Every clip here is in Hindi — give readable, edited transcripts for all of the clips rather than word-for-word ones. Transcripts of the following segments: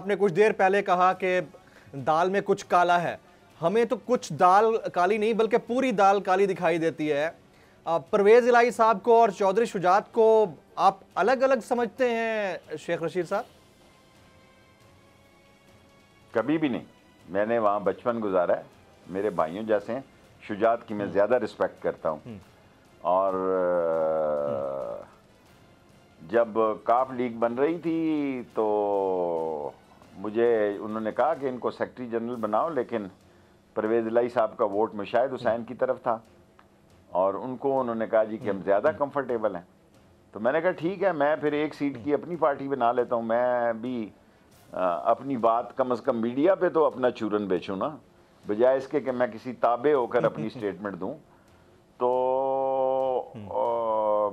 आपने कुछ देर पहले कहा कि दाल में कुछ काला है। हमें तो कुछ दाल काली नहीं बल्कि पूरी दाल काली दिखाई देती है। परवेज इलाही साहब को और चौधरी शुजात को आप अलग अलग समझते हैं शेख रशीद साहब? कभी भी नहीं। मैंने वहाँ बचपन गुजारा है, मेरे भाइयों जैसे हैं। शुजात की मैं ज़्यादा रिस्पेक्ट करता हूँ। और जब काफ लीग बन रही थी तो मुझे उन्होंने कहा कि इनको सेक्रेटरी जनरल बनाओ, लेकिन परवेज इलाही साहब का वोट मुशाहिद हुसैन की तरफ था और उनको उन्होंने कहा जी कि हम ज़्यादा कंफर्टेबल हैं। तो मैंने कहा ठीक है, मैं फिर एक सीट की अपनी पार्टी बना लेता हूँ। मैं भी अपनी बात कम से कम मीडिया पे तो अपना चूरन बेचूँ ना, बजाय इसके कि मैं किसी ताबे होकर अपनी स्टेटमेंट दूँ। तो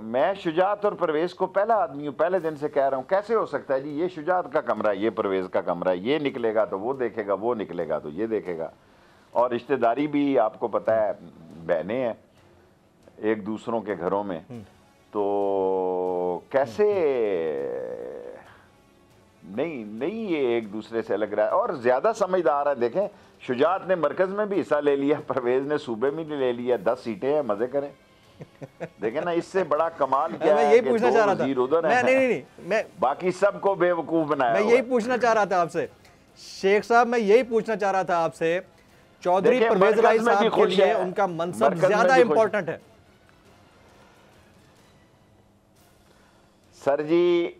मैं शुजात और परवेज को पहला आदमी हूँ, पहले दिन से कह रहा हूँ कैसे हो सकता है जी, ये शुजात का कमरा है, ये परवेज का कमरा है, ये निकलेगा तो वो देखेगा, वो निकलेगा तो ये देखेगा। और रिश्तेदारी भी आपको पता है, बहनें हैं एक दूसरों के घरों में, तो कैसे नहीं ये एक दूसरे से अलग रहा है और ज्यादा समझदार है। देखें, शुजात ने मरकज में भी हिस्सा ले लिया, परवेज ने सूबे में ले लिया, 10 सीटें हैं, मजे करें। देखें ना, इससे बड़ा कमाल क्या मैं है यही कि पूछना चाह रहा था। उधर नहीं, मैं बाकी सबको बेवकूफ बनाया। मैं यही पूछना चाह रहा था आपसे शेख साहब, मैं यही पूछना चाह रहा था आपसे। चौधरी परवेज इलाही साहब के लिए उनका मनसब ज्यादा इंपॉर्टेंट है। सर जी,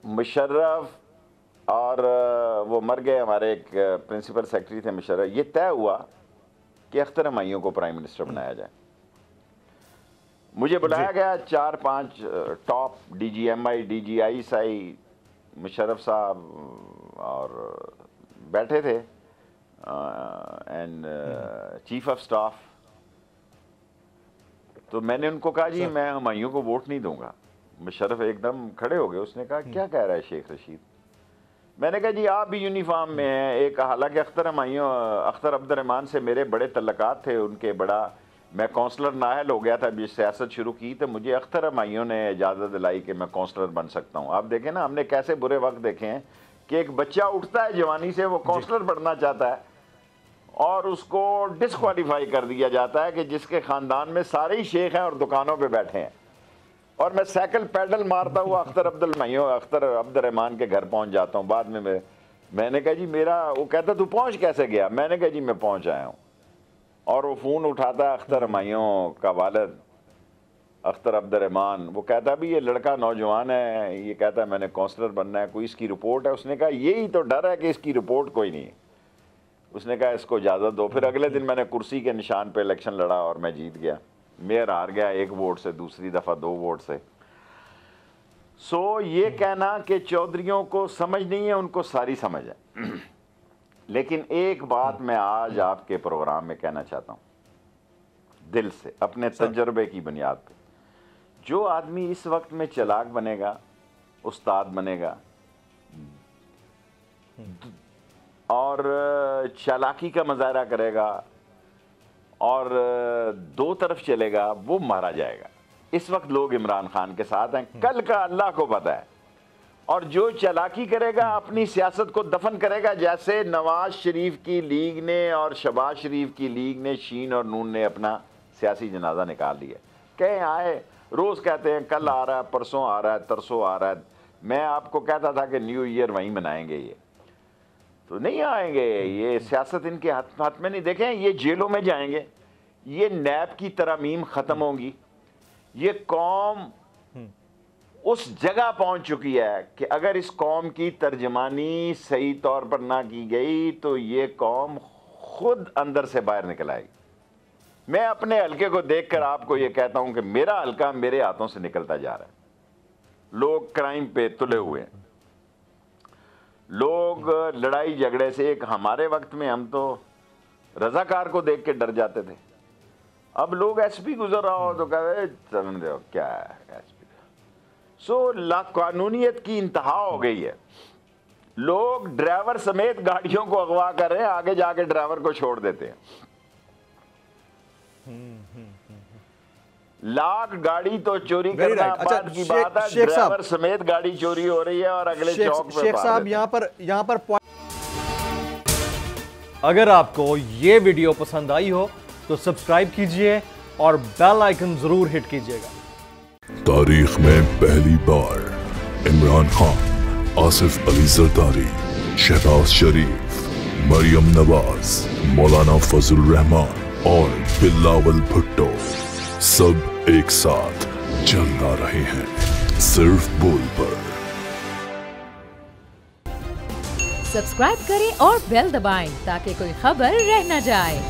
मुशर्रफ और वो मर गए हमारे एक प्रिंसिपल सेक्रेटरी थे मुशर्रफ, ये तय हुआ कि अख्तर हमायूं को प्राइम मिनिस्टर बनाया जाए। मुझे बुलाया गया 4-5 टॉप DGMI DGI मुशर्रफ साहब और बैठे थे एंड चीफ ऑफ स्टाफ। तो मैंने उनको कहा जी मैं हमायूं को वोट नहीं दूंगा। मुशर्रफ एकदम खड़े हो गए, उसने कहा क्या कह रहा है शेख रशीद। मैंने कहा जी आप भी यूनिफॉर्म में हैं। एक हालांकि अख्तर अब्दुर्रहमान से मेरे बड़े तल्लकात थे, उनके बड़ा, मैं काउंसलर नाहल हो गया था, अभी सियासत शुरू की तो मुझे अख्तर हमायूं ने इजाज़त दिलाई कि मैं काउंसलर बन सकता हूँ। आप देखें ना, हमने कैसे बुरे वक्त देखे हैं कि एक बच्चा उठता है जवानी से, वो काउंसलर बनना चाहता है और उसको डिस्क्वालीफाई कर दिया जाता है कि जिसके ख़ानदान में सारे ही शेख हैं और दुकानों पर बैठे हैं। और मैं साइकिल पैडल मारता हुआ अख्तर अब्दुर्रहमान के घर पहुंच जाता हूं। बाद में मैंने कहा जी मेरा, वो कहता तू पहुंच कैसे गया। मैंने कहा जी मैं पहुंच आया हूं। और वो फ़ोन उठाता अख्तर हमायूं का वालिद अख्तर अब्दुर्रहमान, वो कहता भी ये लड़का नौजवान है, ये कहता है मैंने काउंसलर बनना है, कोई इसकी रिपोर्ट है। उसने कहा यही तो डर है कि इसकी रिपोर्ट कोई नहीं है। उसने कहा इसको इजाज़त दो। फिर अगले दिन मैंने कुर्सी के निशान पर इलेक्शन लड़ा और मैं जीत गया। मेयर हार गया 1 वोट से, दूसरी दफ़ा 2 वोट से। सो ये कहना कि चौधरियों को समझ नहीं है, उनको सारी समझ है। लेकिन एक बात मैं आज आपके प्रोग्राम में कहना चाहता हूँ दिल से, अपने तजर्बे की बुनियाद पे। जो आदमी इस वक्त में चालाक बनेगा, उस्ताद बनेगा और चालाकी का मुजाहरा करेगा और 2 तरफ चलेगा, वो मारा जाएगा। इस वक्त लोग इमरान खान के साथ हैं, कल का अल्लाह को पता है। और जो चालाकी करेगा अपनी सियासत को दफन करेगा, जैसे नवाज शरीफ की लीग ने और शहबाज शरीफ की लीग ने, शीन और नून ने अपना सियासी जनाजा निकाल लिया। कहीं आए, रोज़ कहते हैं कल आ रहा है, परसों आ रहा है, तरसों आ रहा है। मैं आपको कहता था कि न्यू ईयर वहीं मनाएंगे, ये तो नहीं आएंगे। ये सियासत इनके हाथ में नहीं। देखें, ये जेलों में जाएंगे, ये नैब की तरमीम ख़त्म होंगी, ये कौम उस जगह पहुंच चुकी है कि अगर इस कौम की तर्जमानी सही तौर पर ना की गई तो ये कौम खुद अंदर से बाहर निकल आएगी। मैं अपने हल्के को देखकर आपको ये कहता हूं कि मेरा हल्का मेरे हाथों से निकलता जा रहा है। लोग क्राइम पे तुले हुए हैं, लोग लड़ाई झगड़े से। एक हमारे वक्त में हम तो रजाकार को देख के डर जाते थे, अब लोग SP गुजर रहा हो तो कहे चलन दो, क्या है SP। सो लाकानूनियत की इंतहा हो गई है। लोग ड्राइवर समेत गाड़ियों को अगवा कर रहे हैं, आगे जाके ड्राइवर को छोड़ देते हैं। लाख गाड़ी तो चोरी करना बात की बात है, ड्राइवर समेत गाड़ी चोरी हो रही है और अगले चौक पे शेख साहब यहाँ पर अगर आपको ये वीडियो पसंद आई हो तो सब्सक्राइब कीजिए और बेल आइकन जरूर हिट कीजिएगा। तारीख में पहली बार इमरान खान, आसिफ अली जरदारी, शहबाज शरीफ, मरियम नवाज, मौलाना फजल रहमान और बिलावल भुट्टो सब एक साथ चल रहे हैं सिर्फ बोल पर। सब्सक्राइब करें और बेल दबाएं ताकि कोई खबर रह न जाए।